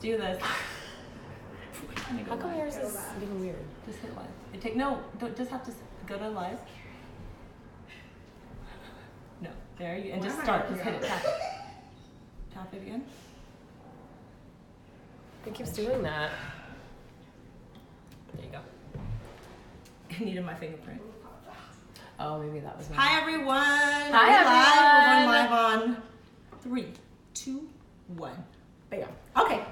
do this. How come yours is being weird? Just hit live. Don't just have to go to live. No, there you and just start. Just hit it. Tap it. Tap it again. It keeps doing that. There you go. I needed my fingerprint. Oh, maybe that was mine. Hi everyone. Hi everyone. everyone. We're going live on 3, 2, 1. Bam. Okay.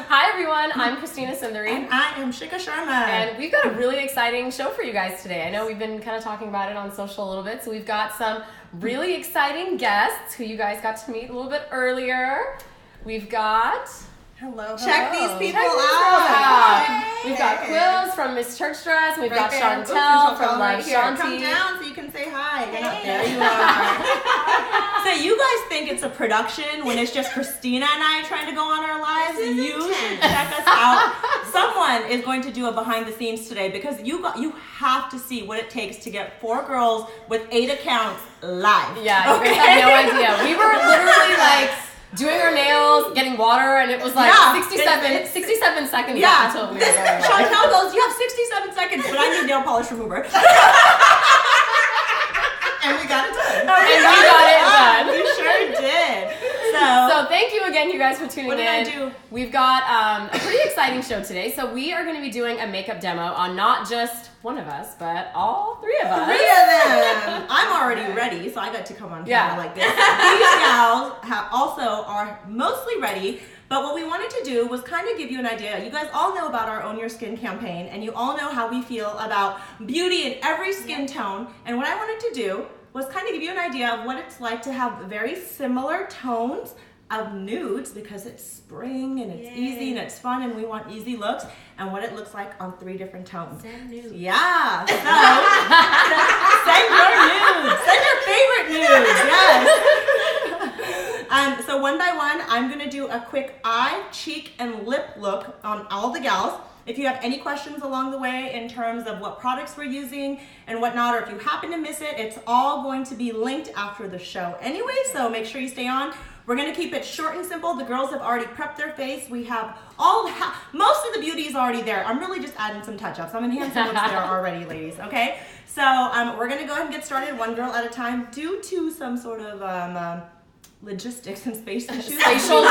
Hi everyone, I'm Christina Sundari. And I am Shikha Sharma. And we've got a really exciting show for you guys today. I know we've been kind of talking about it on social a little bit, so we've got some really exciting guests who you guys got to meet a little bit earlier. We've got... Hello. Check these people out. Hey. We've got Quills from Miss Church Dress. We've got there. Chantelle from Love Here, Shanti. come down so you can say hi. There you are. So you guys think it's a production when it's just Christina and I trying to go on our lives? You should check us out. Someone is going to do a behind the scenes today because you have to see what it takes to get 4 girls with 8 accounts live. Yeah, you guys have no idea. We were literally like doing our nails, getting water, and it was like 67 seconds until we were going live. Chantelle goes, you have 67 seconds, but I need nail polish remover. And we got it done. We sure did. So thank you again, you guys, for tuning in. What did I do? We've got a pretty exciting show today. So we are going to be doing a makeup demo on not just one of us, but all 3 of us. 3 of them. I'm already ready, so I got to come on camera like this. These gals also are mostly ready. But what we wanted to do was kind of give you an idea. You guys all know about our Own Your Skin campaign, and you all know how we feel about beauty in every skin tone. And what I wanted to do was kind of give you an idea of what it's like to have very similar tones of nudes, because it's spring and it's easy and it's fun and we want easy looks, and what it looks like on 3 different tones. Send nudes. Yeah. So send your nudes. Send your favorite nudes. Yes. So one by one, I'm gonna do a quick eye, cheek, and lip look on all the gals. If you have any questions along the way in terms of what products we're using and whatnot, or if you happen to miss it, it's all going to be linked after the show anyway, so make sure you stay on. We're gonna keep it short and simple. The girls have already prepped their face. We have most of the beauty is already there. I'm really just adding some touch-ups. I'm enhancing what's there already, ladies, okay? So we're gonna go ahead and get started one girl at a time due to some sort of logistics and space issues. Spatial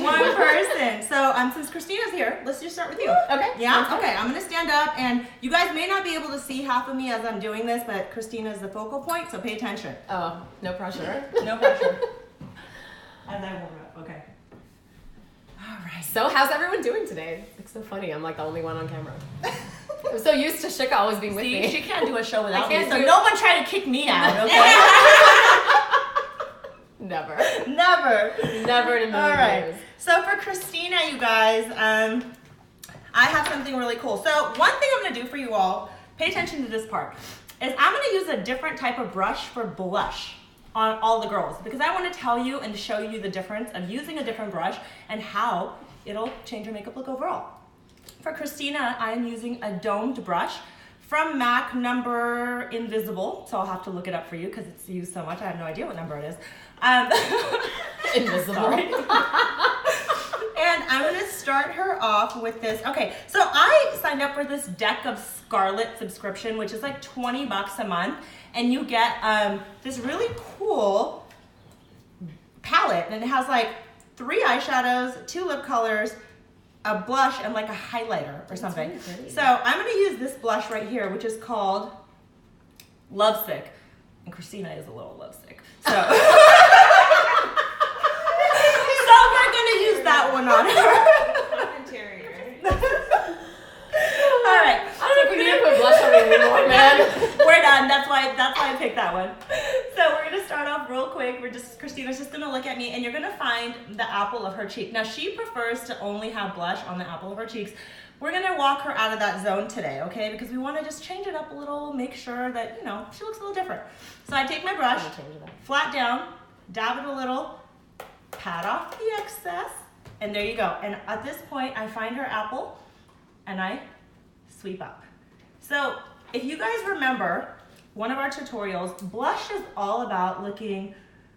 One person. So since Christina's here, let's just start with you. Okay. Yeah? Okay, I'm gonna stand up, and you guys may not be able to see half of me as I'm doing this, but Christina's the focal point, so pay attention. Oh, no pressure. No pressure. As I warm up, okay. All right. So how's everyone doing today? It's so funny. I'm like the only one on camera. I'm so used to Shikha always being with me. She can't do a show without me, can't so do- no one try to kick me out, okay? Never. Never. Never in a million All right. years. So for Christina, you guys, I have something really cool. So one thing I'm gonna do for you all, pay attention to this part, is I'm gonna use a different type of brush for blush on all the girls, because I wanna tell you and show you the difference of using a different brush and how it'll change your makeup look overall. For Christina, I am using a domed brush from MAC number Invisible, so I'll have to look it up for you because it's used so much, I have no idea what number it is. Invisible. And I'm gonna start her off with this. Okay, so I signed up for this Deck of Scarlet subscription, which is like $20 a month, and you get this really cool palette, and it has like 3 eyeshadows, 2 lip colors, a blush, and like a highlighter or something. Really so I'm gonna use this blush right here, which is called Lovesick, and Christina is a little lovesick. So, so we're gonna use that one on her. Interior. All right. I don't know if we need to put blush on anymore, man. We're done. That's why I picked that one. So we're gonna start off real quick. Christina's just gonna look at me, and you're gonna find the apple of her cheek. Now she prefers to only have blush on the apple of her cheeks. We're gonna walk her out of that zone today, okay? Because we wanna just change it up a little, make sure that, you know, she looks a little different. So I take my brush, flat down, dab it a little, pat off the excess, and there you go. And at this point, I find her apple, and I sweep up. So if you guys remember one of our tutorials, blush is all about looking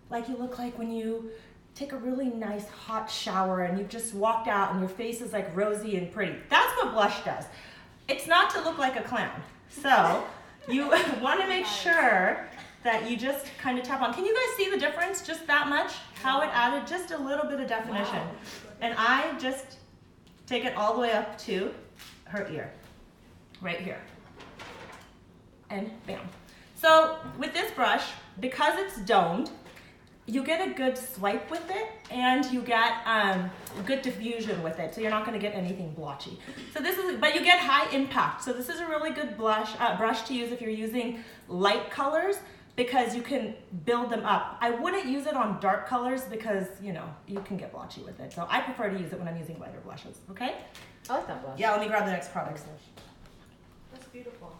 like you look like when you take a really nice hot shower and you've just walked out and your face is like rosy and pretty. That's what blush does. It's not to look like a clown. So you want to make sure that you just kind of tap on. Can you guys see the difference just that much? How it added just a little bit of definition. Wow. And I just take it all the way up to her ear, right here. And bam. So with this brush, because it's domed, you get a good swipe with it and you get good diffusion with it, so you're not going to get anything blotchy. So this is, but you get high impact. So this is a really good brush to use if you're using light colors, because you can build them up. I wouldn't use it on dark colors because, you know, you can get blotchy with it. So I prefer to use it when I'm using lighter blushes, okay? I like that blush. Yeah, let me grab the next product. That's beautiful.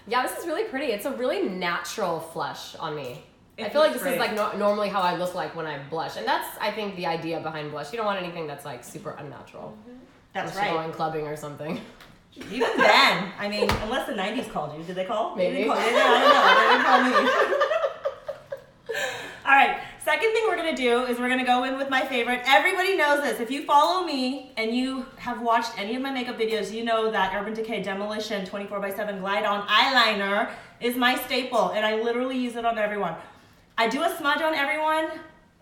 Yeah, this is really pretty. It's a really natural flush on me. I feel like this great. is like normally how I look like when I blush. And that's, I think, the idea behind blush. You don't want anything that's like super unnatural. That's unless you're right. going clubbing or something. Even then, I mean, unless the 90s called you. Did they call? Maybe. They didn't call, I don't know. They didn't call me. All right, second thing we're gonna do is we're gonna go in with my favorite. Everybody knows this. If you follow me and you have watched any of my makeup videos, you know that Urban Decay Demolition 24x7 Glide On Eyeliner is my staple, and I literally use it on everyone. I do a smudge on everyone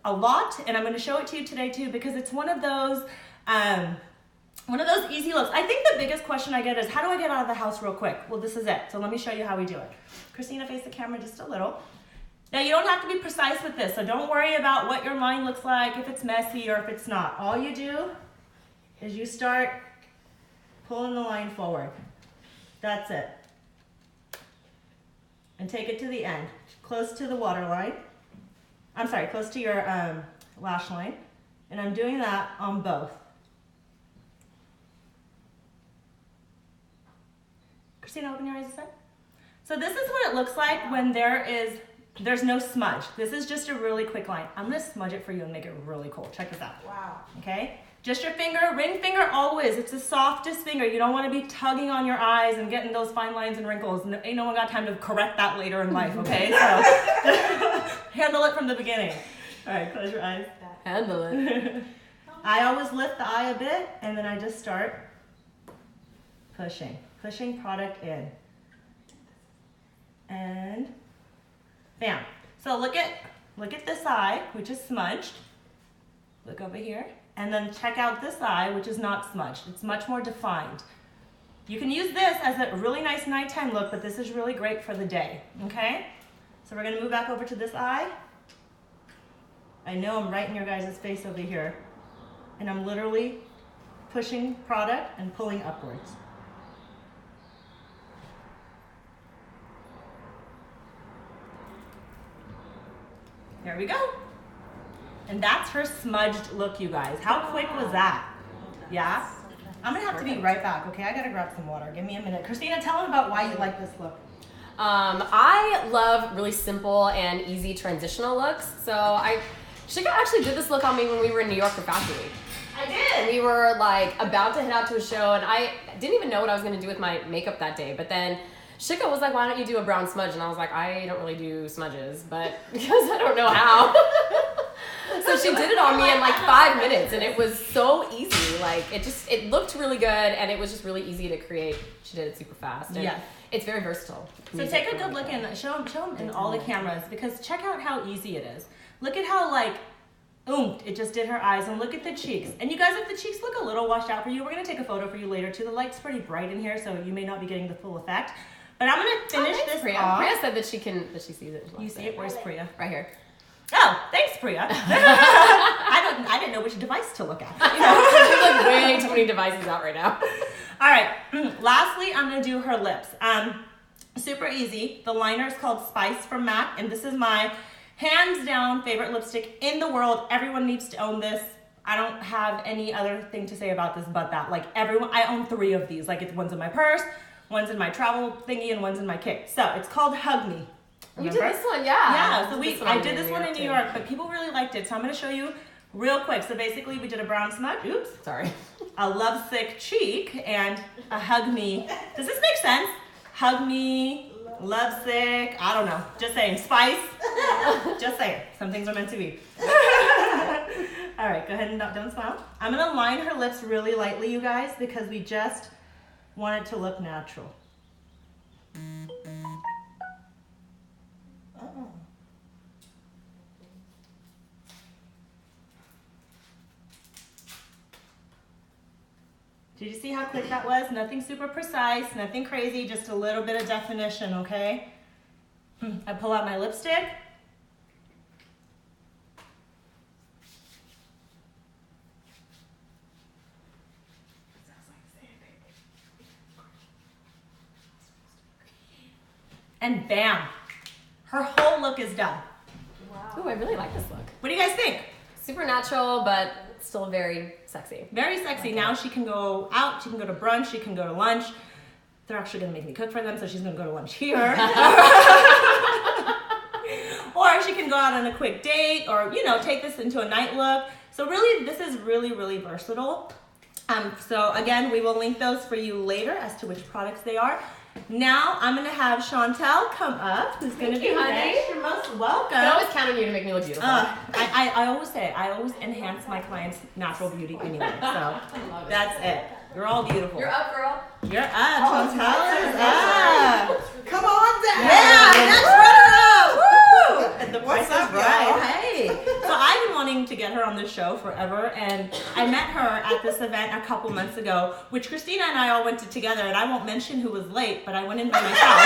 a lot, and I'm gonna show it to you today too, because it's one of those easy looks. I think the biggest question I get is, how do I get out of the house real quick? Well, this is it. So let me show you how we do it. Christina, face the camera just a little. Now, you don't have to be precise with this, so don't worry about what your mind looks like, if it's messy or if it's not. All you do is you start pulling the line forward. That's it. And take it to the end, close to the waterline. I'm sorry, close to your lash line. And I'm doing that on both. Christina, open your eyes a sec. So this is what it looks like when there's no smudge. This is just a really quick line. I'm gonna smudge it for you and make it really cool. Check this out. Wow. Okay? Just your finger, ring finger always. It's the softest finger. You don't wanna be tugging on your eyes and getting those fine lines and wrinkles. Ain't no one got time to correct that later in life, okay? So handle it from the beginning. All right, close your eyes. Handle it. I always lift the eye a bit and then I just start pushing product in. And bam. So look at this eye, which is smudged. Look over here. And then check out this eye, which is not smudged. It's much more defined. You can use this as a really nice nighttime look, but this is really great for the day, okay? So we're gonna move back over to this eye. I know I'm right in your guys' face over here. And I'm literally pushing product and pulling upwards. There we go. And that's her smudged look, you guys. How quick was that? Yeah? I'm gonna have to be right back, okay? I gotta grab some water. Give me a minute. Christina, tell them about why you like this look. I love really simple and easy transitional looks. So Shikha actually did this look on me when we were in New York for Fashion Week. I did. We were like about to head out to a show, and I didn't even know what I was gonna do with my makeup that day. But then Shikha was like, why don't you do a brown smudge? And I was like, I don't really do smudges, but because I don't know how. So she did it on me in like 5 minutes, and it was so easy. Like it looked really good, and it was just really easy to create. She did it super fast. And yeah. It's very versatile. So take a good look and show them in all the cameras, because check out how easy it is. Look at how like, it just did her eyes, and look at the cheeks. And you guys, if the cheeks look a little washed out for you, we're gonna take a photo for you later too. The light's pretty bright in here, so you may not be getting the full effect. But I'm gonna finish this Priya. off. Priya said that she sees it. You see it? Where's Priya? Right here. Oh, thanks, Priya. I didn't know which device to look at. There's like way too many devices out right now. All right. Lastly, I'm gonna do her lips. Super easy. The liner is called Spice from MAC, and this is my hands down favorite lipstick in the world. Everyone needs to own this. I don't have any other thing to say about this but that. Like I own 3 of these. Like one's in my purse, one's in my travel thingy, and one's in my kit. So it's called Hug Me. Remember? You did this one, yeah. Yeah, so I did this one in New York, but people really liked it. So I'm gonna show you real quick. So basically we did a brown smudge, Sorry. A lovesick cheek, and a Hug Me. Does this make sense? Hug Me, lovesick, I don't know. Just saying, Spice. Just saying, some things are meant to be. right, go ahead and don't smile. I'm gonna line her lips really lightly, you guys, because we just want it to look natural. Did you see how quick that was? Nothing super precise, nothing crazy, just a little bit of definition, okay? I pull out my lipstick. And bam, her whole look is done. Wow. Ooh, I really like this look. What do you guys think? Super natural, but still very sexy. Very sexy. Now she can go out, she can go to brunch, she can go to lunch. They're actually gonna make me cook for them, so she's gonna go to lunch here. Or she can go out on a quick date, or take this into a night look. So really, this is really, really versatile. So again, we will link those for you later as to which products they are. Now I'm gonna have Chantelle come up, who's gonna be next. You're most welcome. I always count on you to make me look beautiful. I always say, I always enhance my clients' natural beauty anyway. So that's it. You're all beautiful. You're up, girl. You're up. Chantelle is up. Come on down. Yeah, let's run her up. Woo! And the price What's up, is right. y'all? Hey. So I've been wanting to get her on this show forever, and I met her at this event a couple months ago, which Christina and I all went to together, and I won't mention who was late, but I went in by myself.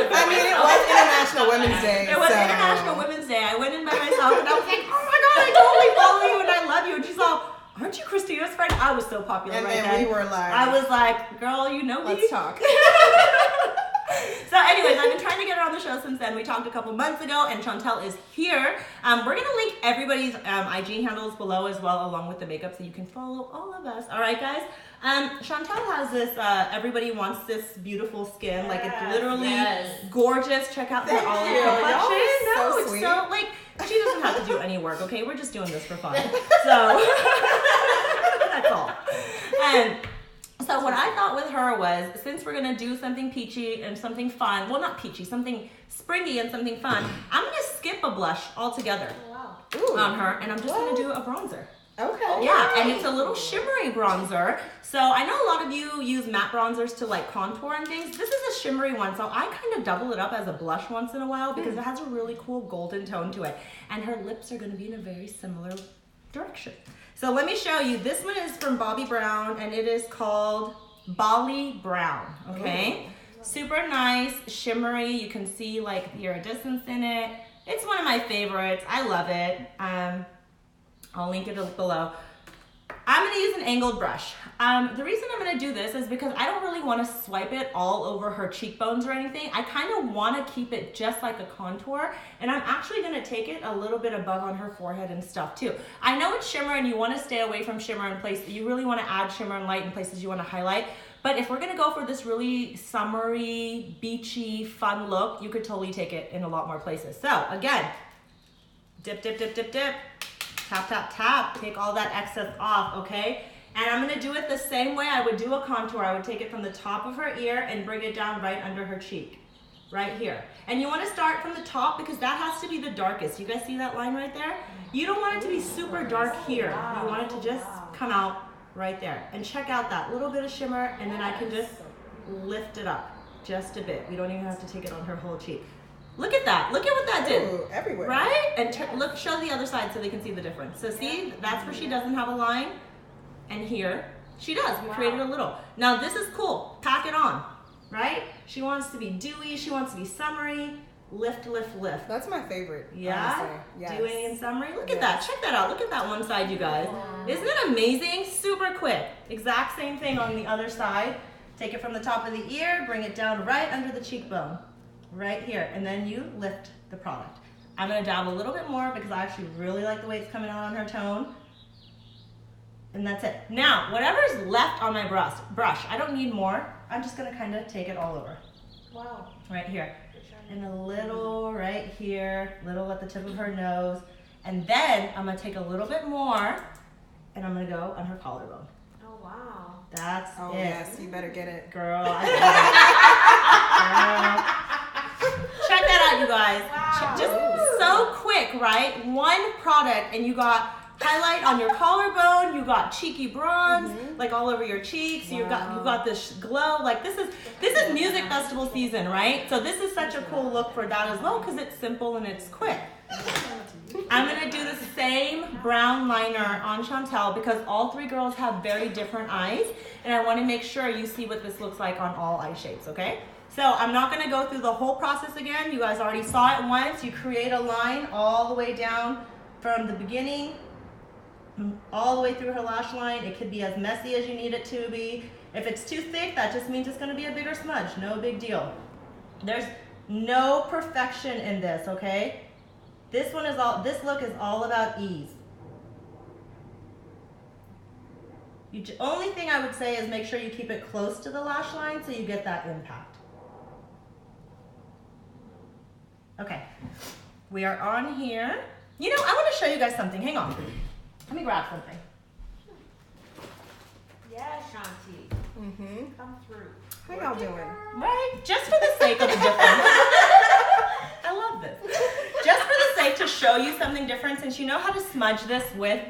I mean, it was International Women's Day. It was International Women's Day. I went in by myself, and I was like, oh my God, I totally follow you, and I love you. And she's all, aren't you Christina's friend? I was so popular And right then then. we were like, I was like, girl, you know me. let's talk. So anyways, I've been trying to get her on the show since then. We talked a couple months ago, and Chantelle is here. We're going to link everybody's IG handles below as well, along with the makeup, so you can follow all of us. All right, guys? Chantelle has this, everybody wants this beautiful skin. Yes, like, it's literally gorgeous. Check out her olive complexion. So it's sweet. so, like, she doesn't have to do any work, okay? We're just doing this for fun. So, that's all. And so what I thought with her was, since we're gonna do something peachy and something fun, well, not peachy, something springy and something fun, I'm gonna skip a blush altogether on her, and I'm just gonna do a bronzer. Okay. Yeah, and it's a little shimmery bronzer. So I know a lot of you use matte bronzers to like contour and things. This is a shimmery one, so I kind of double it up as a blush once in a while because it has a really cool golden tone to it. And her lips are gonna be in a very similar direction. So let me show you. This one is from Bobbi Brown, and it is called Bali Brown, okay? Ooh. Super nice, shimmery. You can see like the iridescence in it. It's one of my favorites. I love it. I'll link it below. I'm gonna use an angled brush. The reason I'm gonna do this is because I don't really wanna swipe it all over her cheekbones or anything. I kind of wanna keep it just like a contour, and I'm actually gonna take it a little bit above on her forehead and stuff too. I know it's shimmer and you wanna stay away from shimmer in places, you really wanna add shimmer and light in places you wanna highlight, but if we're gonna go for this really summery, beachy, fun look, you could totally take it in a lot more places. So again, dip, dip, dip, dip, dip. Tap, tap, tap, take all that excess off, okay? And I'm gonna do it the same way I would do a contour. I would take it from the top of her ear and bring it down right under her cheek, right here. And you wanna start from the top because that has to be the darkest. You guys see that line right there? You don't want it to be super dark here. You want it to just come out right there. And check out that little bit of shimmer, and then I can just lift it up just a bit. We don't even have to take it on her whole cheek. Look at that. Look at what that did. Ooh, everywhere. Right? And look, show the other side so they can see the difference. So see, that's where she doesn't have a line. And here, she does. We created a little. Now this is cool. Pack it on, right? She wants to be dewy. She wants to be summery. Lift, lift, lift. That's my favorite. Yeah? Honestly. Yes. Dewy and summery. Look at that. Check that out. Look at that one side, you guys. Isn't it amazing? Super quick. Exact same thing on the other side. Take it from the top of the ear. Bring it down right under the cheekbone. Right here, and then you lift the product. I'm gonna dab a little bit more because I actually really like the way it's coming out on her tone. And that's it. Now, whatever's left on my brush, I don't need more. I'm just gonna kind of take it all over. Wow. Right here. And a little right here, little at the tip of her nose. And then I'm gonna take a little bit more and I'm gonna go on her collarbone. Oh, wow. That's Oh, it. yes, you better get it. Girl, I Girl. Check that out, you guys. Wow. Just so quick. quick, right? One product and you got highlight on your collarbone, you got cheeky bronze, like all over your cheeks. You got this glow. Like this is music festival season, right? So this is such a cool look for that as well because it's simple and it's quick. I'm gonna do the same brown liner on Chantelle because all three girls have very different eyes, and I want to make sure you see what this looks like on all eye shapes. Okay? So I'm not gonna go through the whole process again. You guys already saw it once. You create a line all the way down from the beginning all the way through her lash line. It could be as messy as you need it to be. If it's too thick, that just means it's gonna be a bigger smudge. No big deal. There's no perfection in this, okay? This look is all about ease. Only thing I would say is make sure you keep it close to the lash line so you get that impact. Okay, we are on here. You know, I want to show you guys something. Hang on. Let me grab something. Yeah, Shanti. Come through. How y'all doing? Right? Just for the sake of the difference. I love this. Just for the sake to show you something different, since you know how to smudge this with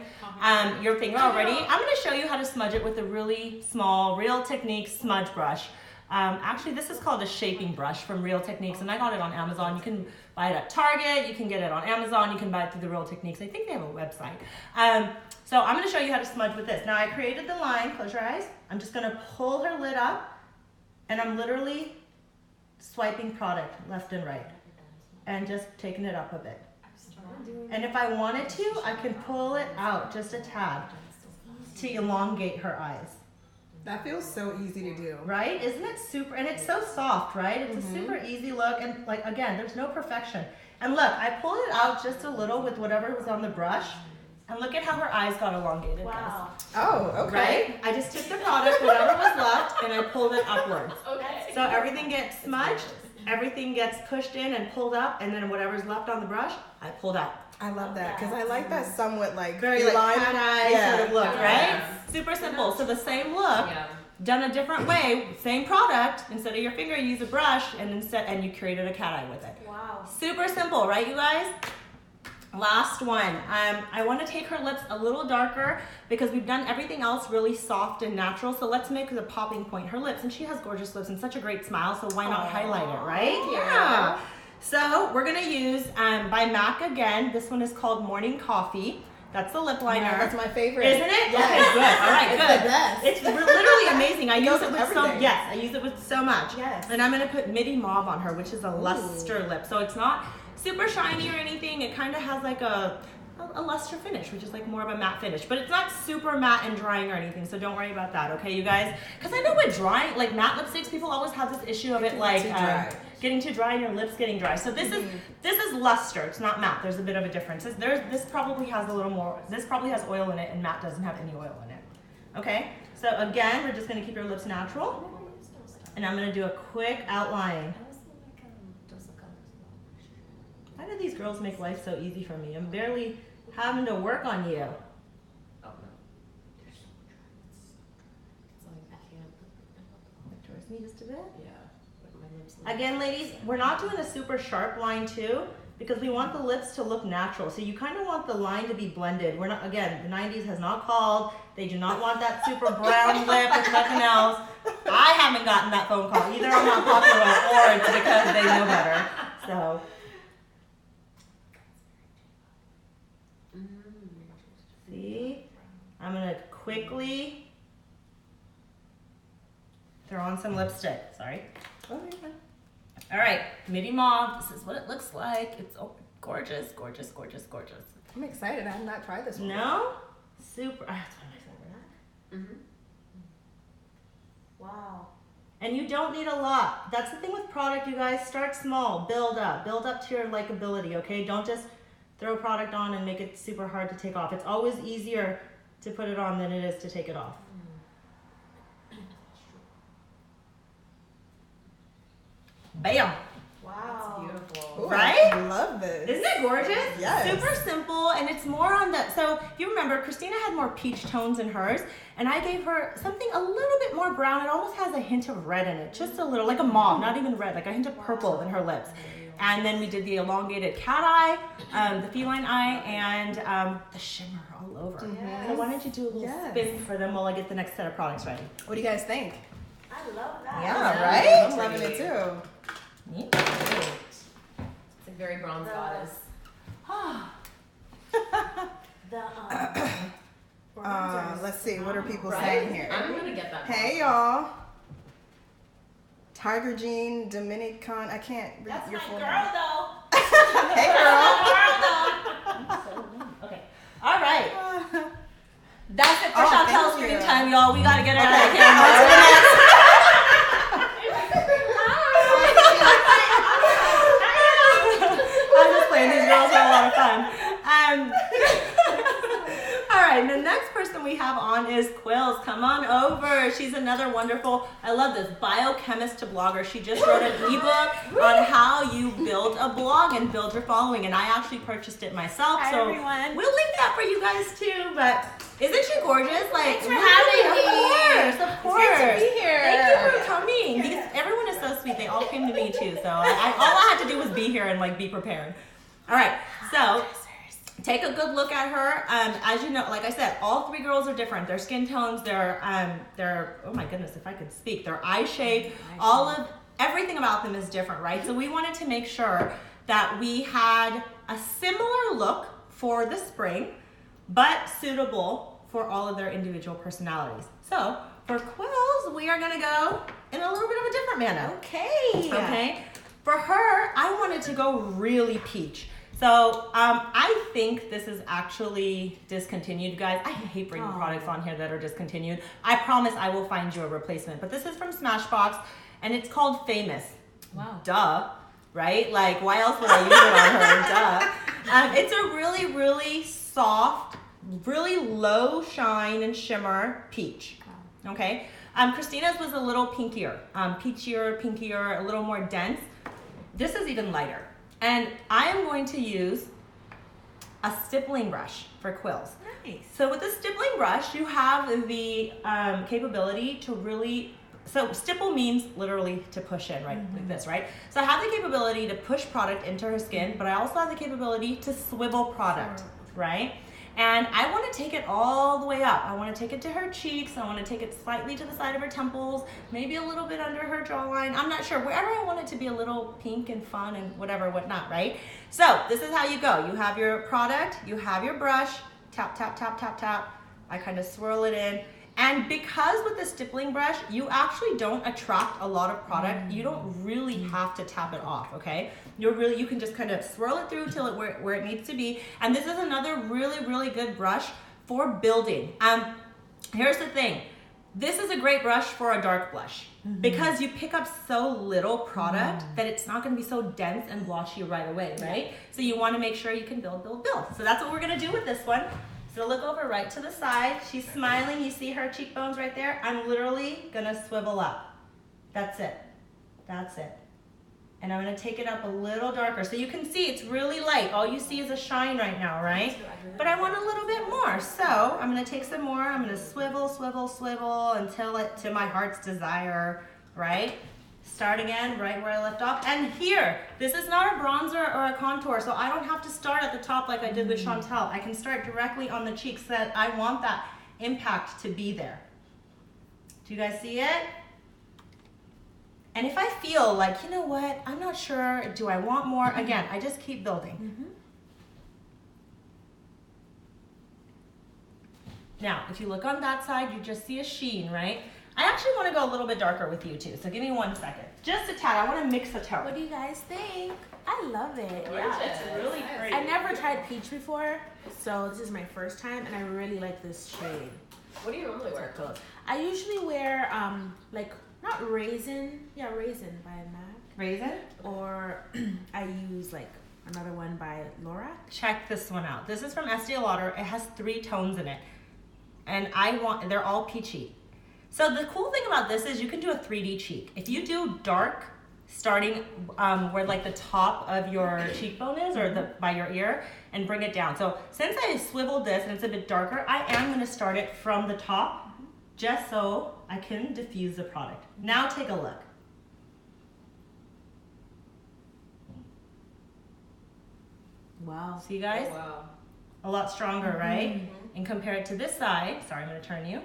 your finger already, I'm going to show you how to smudge it with a really small Real Techniques smudge brush. Actually, this is called a shaping brush from Real Techniques, and I got it on Amazon. You can buy it at Target. You can get it on Amazon. You can buy it through the Real Techniques. I think they have a website. So I'm going to show you how to smudge with this. Now, I created the line. Close your eyes. I'm just going to pull her lid up, and I'm literally swiping product left and right and just taking it up a bit. And if I wanted to, I can pull it out just a tad to elongate her eyes. That feels so easy to do. Right? Isn't it super? And it's so soft, right? It's a super easy look. And like, again, there's no perfection. And look, I pulled it out just a little with whatever was on the brush. And look at how her eyes got elongated, Wow. guys. Oh, okay. Right? I just took the product, whatever was left, and I pulled it upwards. Okay. So everything gets smudged, everything gets pushed in and pulled up, and then whatever's left on the brush, I pulled out. I love that because I like that somewhat like Very like feline. cat eye sort of look, right? Super simple. So the same look, done a different way, same product. Instead of your finger, you use a brush, and you created a cat eye with it. Wow. Super simple, right, you guys? Last one. I want to take her lips a little darker because we've done everything else really soft and natural. So let's make the popping point her lips, and she has gorgeous lips and such a great smile. So why not highlight it, right? Yeah. So we're gonna use by MAC again. This one is called Morning Coffee. That's the lip liner. Yeah, that's my favorite. Isn't it? Yes. Okay, good. All right, It's good. the best. It's literally amazing. I use it with everything. I use it with so much. Yes. And I'm gonna put Midi Mauve on her, which is a luster lip. So it's not super shiny or anything. It kind of has like a luster finish, which is like more of a matte finish, but it's not super matte and drying or anything, so don't worry about that, okay, you guys? Because I know with drying, like matte lipsticks, people always have this issue of it like getting too dry and your lips getting dry. So this is luster, it's not matte. There's a bit of a difference. This probably has a little more, this probably has oil in it, and matte doesn't have any oil in it. Okay, so again, we're just gonna keep your lips natural, and I'm gonna do a quick outline. Why do these girls make life so easy for me? I'm barely having to work on you. Oh no. It's like I can't. Look towards me just a bit. Yeah. But my lips. Again, ladies, we're not doing a super sharp line too because we want the lips to look natural. So you kind of want the line to be blended. We're not, again, the 90s has not called. They do not want that super brown lip with nothing else. I haven't gotten that phone call. Either I'm not popular or it's because they know better. So. See, I'm gonna quickly throw on some lipstick. Sorry. Oh, you're fine. All right, Midi Mauve. This is what it looks like. It's gorgeous, gorgeous, gorgeous, gorgeous. I'm excited. I have not tried this one. No? Super. That's what I'm excited about. Wow. And you don't need a lot. That's the thing with product, you guys. Start small, build up to your likability, okay? Don't just throw product on and make it super hard to take off. It's always easier to put it on than it is to take it off. Bam! Wow. Beautiful. Ooh, Right? I love this. Isn't it gorgeous? Yes. Super simple, and it's more on the, so if you remember, Christina had more peach tones in hers, and I gave her something a little bit more brown. It almost has a hint of red in it, just a little, like a mauve, not even red, like a hint of purple in her lips. And then we did the elongated cat eye, the feline eye, and the shimmer all over. So why don't you do a little spin for them while I get the next set of products ready? What do you guys think? I love that. Yeah, right? I'm loving it too. It's a very bronze goddess. Let's see, what are people saying here? I'm gonna get that. Hey y'all. Tiger Jean, Dominican, I can't read That's your my full girl, name. though. Hey girl. Okay. All right. That's it for Chantelle's thank screen you. time, y'all. We gotta get her out of the camera. I'm just playing. These girls are a lot of fun. All right, the next person we have on is Quills. Come on over. She's another wonderful, I love this, biochemist to blogger. She just wrote an ebook on how you build a blog and build your following, and I actually purchased it myself. Hi, so everyone. we'll link that for you guys too. But isn't she gorgeous? Like, Thanks for having me. Of course. It's great to be here. Thank you for coming. Everyone is so sweet. They all came to me too. So all I had to do was be here and like be prepared. All right, so take a good look at her. As you know, like I said, all three girls are different. Their skin tones, their oh my goodness, if I could speak, their eye shape, everything about them is different, right? So we wanted to make sure that we had a similar look for the spring, but suitable for all of their individual personalities. So for Quills, we are gonna go in a little bit of a different manner. Okay. For her, I wanted to go really peach. So I think this is actually discontinued, guys. I hate bringing products on here that are discontinued. I promise I will find you a replacement. But this is from Smashbox, and it's called Famous. Wow. Duh, right? Like, why else would I use it on her? Duh. It's a really, really soft, really low shine and shimmer peach. Okay. Christina's was a little pinkier, pinkier, a little more dense. This is even lighter. And I am going to use a stippling brush for Quills. Nice. So with the stippling brush, you have the capability to really, so stipple means literally to push in, right? Like this, right? So I have the capability to push product into her skin, but I also have the capability to swivel product, right? And I want to take it all the way up. I want to take it to her cheeks. I want to take it slightly to the side of her temples, maybe a little bit under her jawline. I'm not sure. Wherever I want it to be a little pink and fun and whatever, whatnot, right? So this is how you go. You have your product, you have your brush, tap, tap, tap, tap, tap. I kind of swirl it in. And because with the stippling brush, you actually don't attract a lot of product. You don't really have to tap it off, okay? You can just kind of swirl it through till where it needs to be. And this is another really, really good brush for building. Here's the thing. This is a great brush for a dark blush because you pick up so little product that it's not gonna be so dense and blotchy right away, right? So you wanna make sure you can build, build, build. So that's what we're gonna do with this one. So look over right to the side. She's smiling. You see her cheekbones right there? I'm literally gonna swivel up. That's it. That's it. And I'm gonna take it up a little darker. So you can see it's really light. All you see is a shine right now, right? But I want a little bit more. So I'm gonna take some more. I'm gonna swivel, swivel, swivel until it to my heart's desire, right? Start again right where I left off. And here, this is not a bronzer or a contour, so I don't have to start at the top like I did with Chantelle. I can start directly on the cheeks so that I want that impact to be there. Do you guys see it? And if I feel like, you know what, I'm not sure, do I want more? Again, I just keep building. Now, if you look on that side, you just see a sheen, right? I actually want to go a little bit darker with you too, so give me 1 second. Just a tad, I want to mix the tone. What do you guys think? I love it. Yeah, it's really pretty. I never tried peach before, so this is my first time, and I really like this shade. What do you normally wear? I usually wear like not raisin, raisin by MAC, Raisin? or I use like another one by Laura. Check this one out. This is from Estee Lauder. It has 3 tones in it, and they're all peachy. So the cool thing about this is you can do a 3D cheek. If you do dark, starting where like the top of your cheekbone is, or by your ear, and bring it down. So since I swiveled this and it's a bit darker, I am gonna start it from the top, just so I can diffuse the product. Now take a look. Wow. See, guys? Oh, wow. A lot stronger, right? And compare it to this side. Sorry, I'm going to turn you.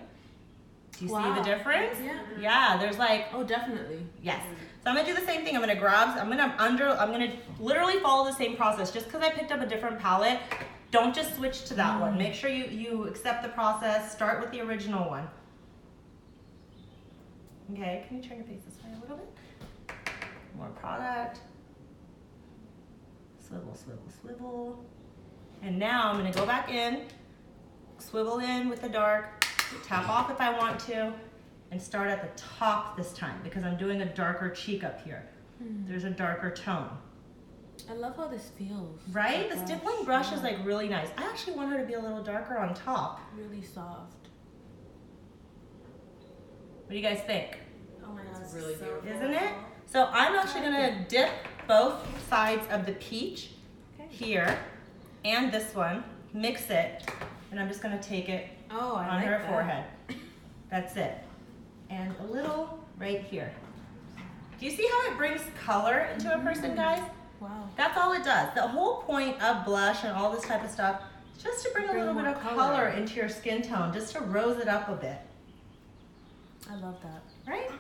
Do you see the difference? Yeah. Yeah, there's like, Oh, definitely. yes. So I'm going to do the same thing. I'm going to grab, I'm going to literally follow the same process. Just because I picked up a different palette, don't just switch to that one. Make sure you accept the process. Start with the original one. Okay, can you turn your face this way a little bit? More product. Swivel, swivel, swivel. And now I'm going to go back in, swivel in with the dark, tap off if I want to, and start at the top this time because I'm doing a darker cheek up here. There's a darker tone. I love how this feels. Right? The stippling brush is like really nice. I actually want her to be a little darker on top. Really soft. What do you guys think? Oh my god, It's really beautiful. Isn't it? So I'm actually gonna dip both sides of the peach here and this one, mix it, and I'm just gonna take it Oh, I on like her that. forehead. That's it. And a little right here. Do you see how it brings color into a person, guys? Wow. That's all it does. The whole point of blush and all this type of stuff is just to bring a little bit of color into your skin tone, just to rose it up a bit. I love that. Right?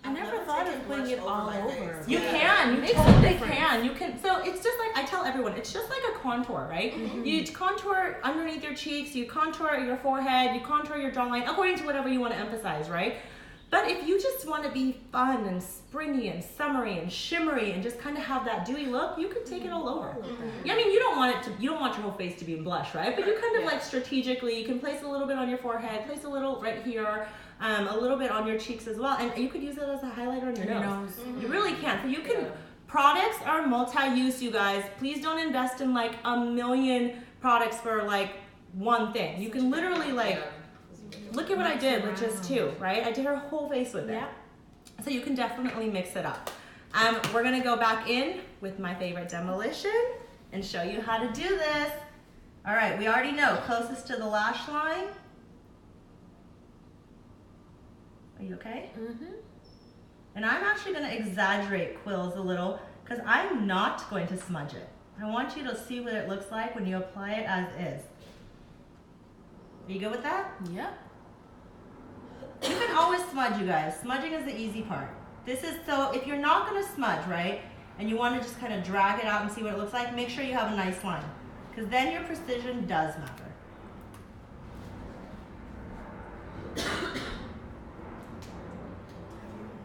I never thought of putting it all over. You can. You Makes a totally difference. can. You can. So it's just like I tell everyone. It's just like a contour, right? You contour underneath your cheeks. You contour your forehead. You contour your jawline according to whatever you want to emphasize, right? But if you just want to be fun and springy and summery and shimmery and just kind of have that dewy look, you can take it all over. Yeah, I mean, you don't want your whole face to be in blush, right? But you kind of like strategically, you can place a little bit on your forehead, place a little right here, a little bit on your cheeks as well, and you could use it as a highlighter on your nose. You really can. So you can. Products are multi-use, you guys. Please don't invest in like a million products for like one thing. You can literally like. Look at what I did with just two, right? I did her whole face with it. Yeah. So you can definitely mix it up. We're gonna go back in with my favorite demolition and show you how to do this. All right, we already know, closest to the lash line. Are you okay? And I'm actually gonna exaggerate Quills a little because I'm not going to smudge it. I want you to see what it looks like when you apply it as is. Are you good with that? Yep. You can always smudge, you guys. Smudging is the easy part. This is, so if you're not gonna smudge, right, and you wanna just kind of drag it out and see what it looks like, make sure you have a nice line, because then your precision does matter.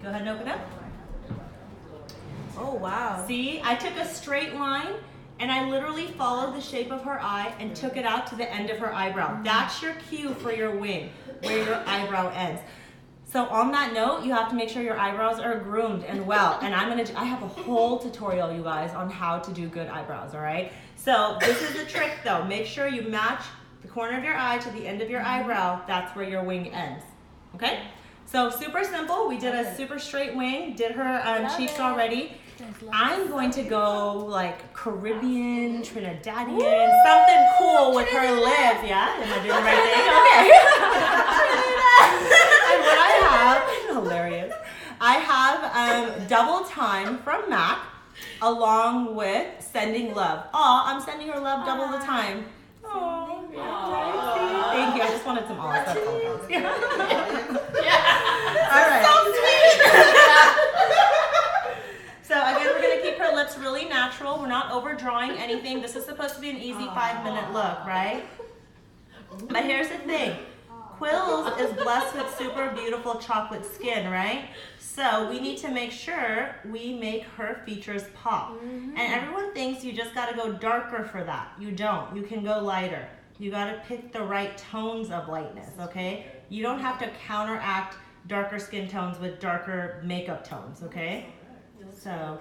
Go ahead and open up. Oh wow. See, I took a straight line and I literally followed the shape of her eye and took it out to the end of her eyebrow. That's your cue for your wing, where your eyebrow ends. So on that note, you have to make sure your eyebrows are groomed and well. And I have a whole tutorial, you guys, on how to do good eyebrows, all right? So this is the trick though. Make sure you match the corner of your eye to the end of your eyebrow. That's where your wing ends, okay? So super simple. We did a super straight wing, did her cheeks already. I'm going to go like Caribbean, Trinidadian, something cool with her lips. Yeah, am I doing the right thing? Okay. And what I have, hilarious, I have Double Time from MAC along with Sending Love. Aw, I'm sending her love double the time. Oh, thank you. I just wanted some aw. That's all, guys. All right. So sweet. So again, we're gonna keep her lips really natural. We're not overdrawing anything. This is supposed to be an easy 5-minute look, right? But here's the thing. Quills is blessed with super beautiful chocolate skin, right? So we need to make sure we make her features pop. And everyone thinks you just gotta go darker for that. You don't. You can go lighter. You gotta pick the right tones of lightness, okay? You don't have to counteract darker skin tones with darker makeup tones, okay? So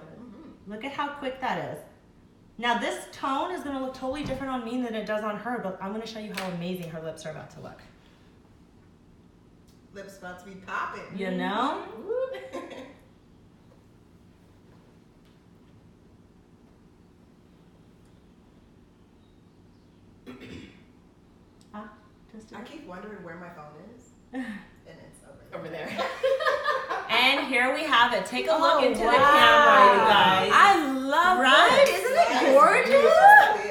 look at how quick that is. Now this tone is gonna look totally different on me than it does on her, but I'm gonna show you how amazing her lips are about to look. Lips about to be popping. You know? I keep wondering where my phone is. And it's over there. And here we have it. Take a look into the camera, you guys. I love Right? this. Isn't it gorgeous?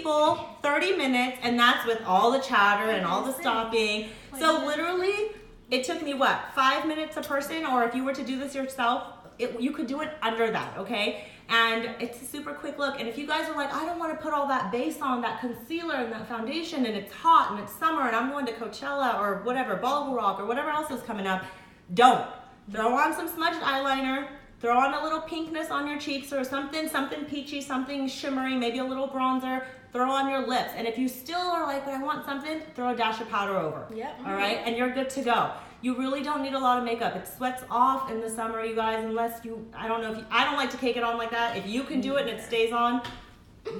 people, 30 minutes, and that's with all the chatter and all the stopping. So literally, it took me, what, 5 minutes a person? Or if you were to do this yourself, you could do it under that, okay? And it's a super quick look. And if you guys are like, I don't want to put all that base on, that concealer and that foundation, and it's hot and it's summer and I'm going to Coachella or whatever, Ball Rock or whatever else is coming up, don't. Throw on some smudged eyeliner, throw on a little pinkness on your cheeks or something peachy, something shimmery, maybe a little bronzer, throw on your lips. And if you still are like, but I want something, throw a dash of powder over. Yep. All right, and you're good to go. You really don't need a lot of makeup. It sweats off in the summer, you guys, unless you, I don't know if you, I don't like to cake it on like that. If you can do it and it stays on,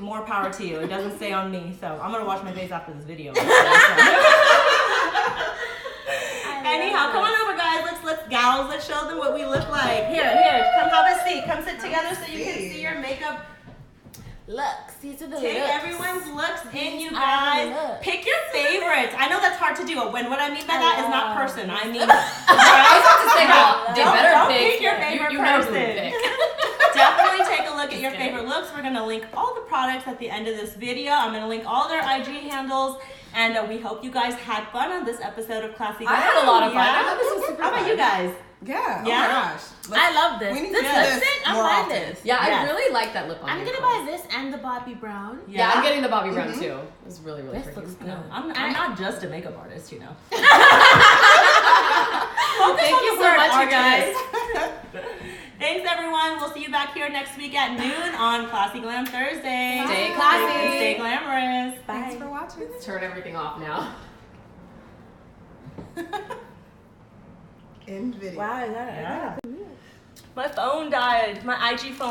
more power to you. It doesn't stay on me, so I'm gonna wash my face after this video. Anyhow, come on over, guys. Let's show them what we look like. Here, come have a seat. Come sit together so you can see your makeup. Looks. These are the Take looks. everyone's looks in, you These are the guys. looks. Pick your favorites. I know that's hard to do. What I mean by that is not person. I mean, don't pick your favorite person. Definitely take a look at your favorite looks. We're going to link all the products at the end of this video. I'm going to link all their IG handles. And we hope you guys had fun on this episode of Classy Glam. I had a lot of fun. Yeah. I thought this was super How about fun. you guys? Yeah. Oh Yeah? my gosh. I love this. We need This to do lip this sync, I'm more buying often. this. Yeah, Yes. I really like that lip on. I'm you, gonna Quills. buy this and the Bobbi Brown. Yeah, I'm getting the Bobbi Brown too. It was really This pretty. looks good. No, I'm not just a makeup artist, you know. Thank you so much, you guys. Thanks, everyone. We'll see you back here next week at noon on Classy Glam Thursday. Stay classy. And stay glamorous. Thanks for watching. Let's turn everything off now. End video. Wow, I got it. My phone died. My IG phone.